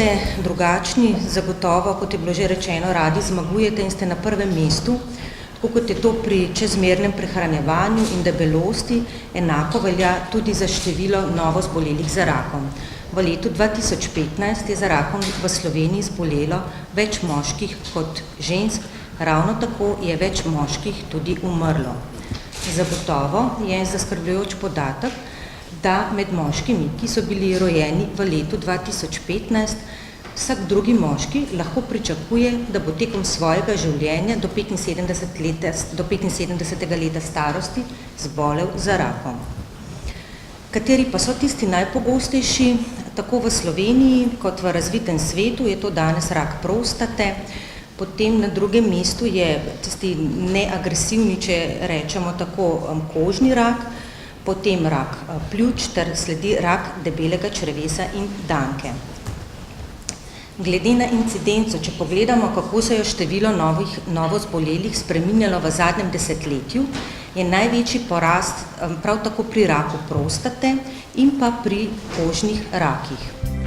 ste drugačni, zagotovo, kot je bilo že rečeno, radi zmagujete in ste na prvem mestu, tako kot je to pri čezmernem prehranjevanju in debelosti, enako velja tudi za število novo zbolelih za rakom. V letu 2015 je za rakom v Sloveniji zbolelo več moških kot žensk, ravno tako je več moških tudi umrlo. Zagotovo je zaskrbljujoč podatek, da med moškimi, ki so bili rojeni v letu 2015, vsak drugi moški lahko pričakuje, da bo tekom svojega življenja do 75. leta starosti zbolel za rakom. Kateri pa so tisti najpogostejši, tako v Sloveniji kot v razvitem svetu, je to danes rak prostate, potem na drugem mestu je tisti neagresivni, če rečemo tako, kožni rak, potem rak pljuč ter sledi rak debelega črevesa in danke. Glede na incidenco, če pogledamo, kako se je število novo zbolelih spreminjalo v zadnjem desetletju, je največji porast prav tako pri raku prostate in pa pri kožnih rakih.